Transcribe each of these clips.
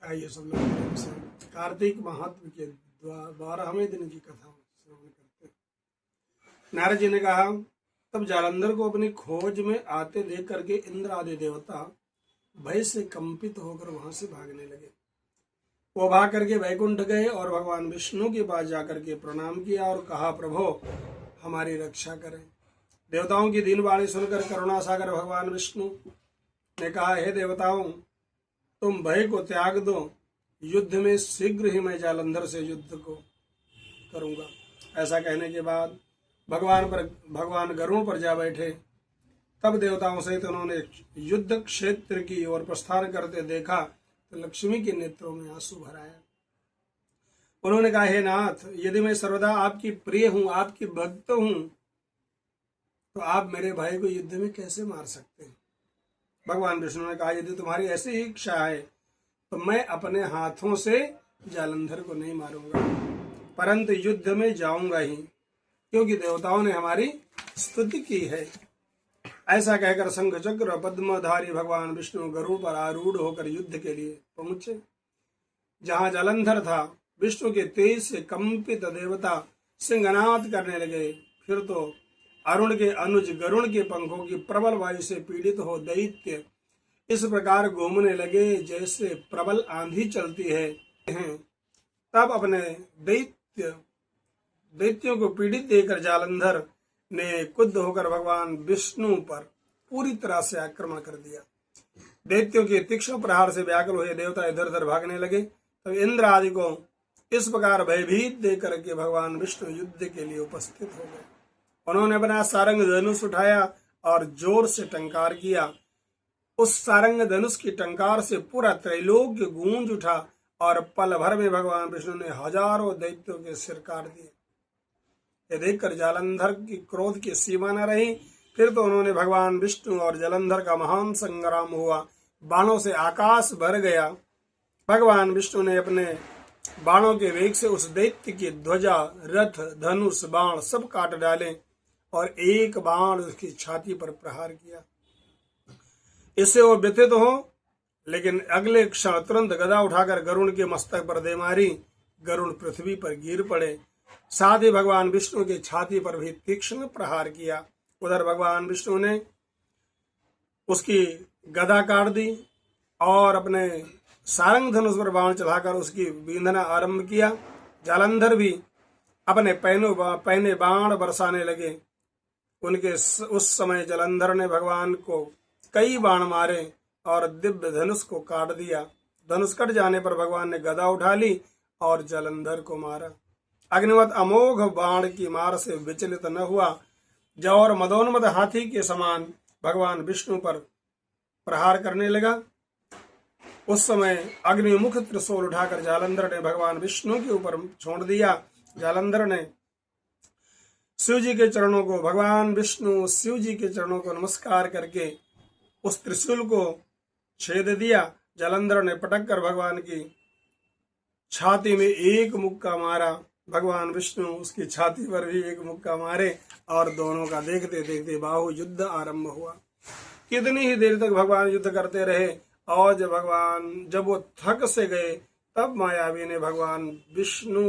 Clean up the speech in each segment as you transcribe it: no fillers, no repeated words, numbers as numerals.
आइए सब लोग प्रेम से कार्तिक महात्म के 12वें दिन की कथा श्रवण करते हैं। नारद जी ने कहा, तब जालंधर को अपनी खोज में आते देख करके इंद्र आदि देवता भय से कंपित होकर वहां से भागने लगे। वो भाग करके वैकुंठ गए और भगवान विष्णु के पास जाकर के प्रणाम किया और कहा, प्रभो हमारी रक्षा करें। देवताओं की दीनवाणी सुनकर करुणा सागर भगवान विष्णु ने कहा, हे देवताओं, तुम भय को त्याग दो, युद्ध में शीघ्र ही मैं जालंधर से युद्ध को करूंगा। ऐसा कहने के बाद भगवान गरुड़ पर जा बैठे। तब देवताओं सहित उन्होंने युद्ध क्षेत्र की ओर प्रस्थान करते देखा तो लक्ष्मी के नेत्रों में आंसू भर आया। उन्होंने कहा, हे नाथ, यदि मैं सर्वदा आपकी प्रिय हूं, आपकी भक्त हूं, तो आप मेरे भाई को युद्ध में कैसे मार सकते हैं? भगवान विष्णु ने कहा, यदि तुम्हारी ऐसी ही इच्छा है तो मैं अपने हाथों से जालंधर को नहीं मारूंगा, परंतु युद्ध में जाऊंगा ही, क्योंकि देवताओं ने हमारी स्तुति की है। ऐसा कहकर शंख चक्र पद्मधारी भगवान विष्णु गरुड़ पर आरूढ़ होकर युद्ध के लिए पहुंचे। जहां जालंधर था, विष्णु के तेज से कंपित देवता सिंहनाद करने लगे। फिर तो अरुण के अनुज गरुण के पंखों की प्रबल वायु से पीड़ित हो दैत्य इस प्रकार घूमने लगे जैसे प्रबल आंधी चलती है। तब अपने दैत्यों को पीड़ित देकर जालंधर ने क्रुद्ध होकर भगवान विष्णु पर पूरी तरह से आक्रमण कर दिया। दैत्यों के तीक्ष्ण प्रहार से व्याकुल हुए देवता इधर उधर भागने लगे। तब इंद्र आदि को इस प्रकार भयभीत देकर के भगवान विष्णु युद्ध के लिए उपस्थित हो गए। उन्होंने अपना सारंग धनुष उठाया और जोर से टंकार किया। उस सारंग धनुष की टंकार से पूरा त्रैलोक्य गूंज उठा और पल भर में भगवान विष्णु ने हजारों दैत्यों के सिर काट दिए। ये देखकर जालंधर की क्रोध की सीमा न रही। फिर तो उन्होंने भगवान विष्णु और जालंधर का महान संग्राम हुआ। बाणों से आकाश भर गया। भगवान विष्णु ने अपने बाणों के वेग से उस दैत्य की ध्वजा, रथ, धनुष, बाण सब काट डाले और एक बाण उसकी छाती पर प्रहार किया। इससे वो व्यथित हो, लेकिन अगले क्षण तुरंत गदा उठाकर गरुड़ के मस्तक पर दे मारी। गरुड़ पृथ्वी पर गिर पड़े। साथ ही भगवान विष्णु की छाती पर भी तीक्ष्ण प्रहार किया। उधर भगवान विष्णु ने उसकी गदा काट दी और अपने सारंग धनुष पर बाण चलाकर उसकी बींधना आरंभ किया। जालंधर भी अपने पहने बाण बरसाने लगे। उस समय जालंधर ने भगवान को कई बाण मारे और दिव्य धनुष को काट दिया। धनुष कट जाने पर भगवान ने गदा उठा ली और जालंधर को मारा। अग्निवत अमोघ बाण की मार से विचलित न हुआ। और मदोन्मद हाथी के समान भगवान विष्णु पर प्रहार करने लगा। उस समय अग्निमुख त्रिशूल उठाकर जालंधर ने भगवान विष्णु के ऊपर छोड़ दिया। जालंधर ने भगवान विष्णु शिव जी के चरणों को नमस्कार करके उस त्रिशूल को छेद दिया। जालंधर ने पटक कर भगवान की छाती में एक मुक्का मारा। भगवान विष्णु उसकी छाती पर भी एक मुक्का मारे और दोनों का देखते देखते बाहु युद्ध आरंभ हुआ। कितनी ही देर तक भगवान युद्ध करते रहे और जब वो थक से गए, तब मायावी ने भगवान विष्णु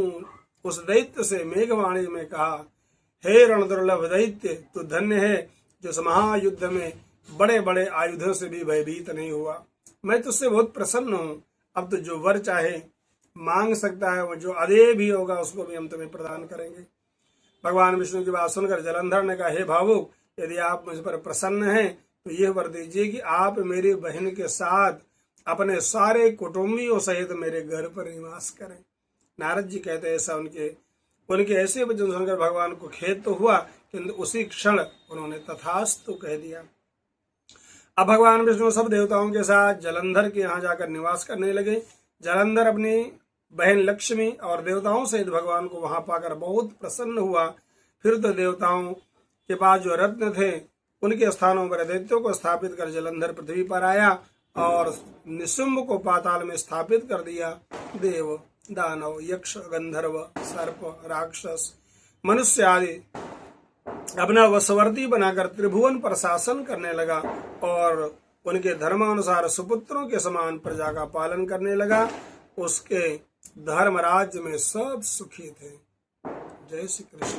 उस दैत्य से मेघवाणी में कहा, हे रण दुर्लभ दैत्य, तू धन्य है जो इस महायुद्ध में बड़े बड़े आयुधों से भी भयभीत नहीं हुआ। मैं तुझसे बहुत प्रसन्न हूँ। अब तो जो वर चाहे मांग सकता है, वो जो अदेय भी होगा उसको भी हम तुम्हें प्रदान करेंगे। भगवान विष्णु की बात सुनकर जालंधर ने कहा, हे भावुक, यदि आप मुझ पर प्रसन्न हैं तो यह वर दीजिए कि आप मेरी बहन के साथ अपने सारे कुटुंबियों सहित मेरे घर पर निवास करें। नारद जी कहते हैं, ऐसा उनके ऐसे वचन सुनकर भगवान को खेद तो हुआ, किंतु उसी क्षण उन्होंने तथास्तु कह दिया। अब भगवान विष्णु सब देवताओं के साथ जालंधर के यहाँ जाकर निवास करने लगे। जालंधर अपनी बहन लक्ष्मी और देवताओं सहित भगवान को वहां पाकर बहुत प्रसन्न हुआ। फिर तो देवताओं के पास जो रत्न थे उनके स्थानों पर दैत्यों को स्थापित कर जालंधर पृथ्वी पर आया और निशुंभ को पाताल में स्थापित कर दिया। देव, दानव, यक्ष, गंधर्व, सर्प, राक्षस, मनुष्य आदि अपना वशवर्ती बनाकर त्रिभुवन पर शासन करने लगा और उनके धर्मानुसार सुपुत्रों के समान प्रजा का पालन करने लगा। उसके धर्म राज्य में सब सुखी थे। जय श्री कृष्ण।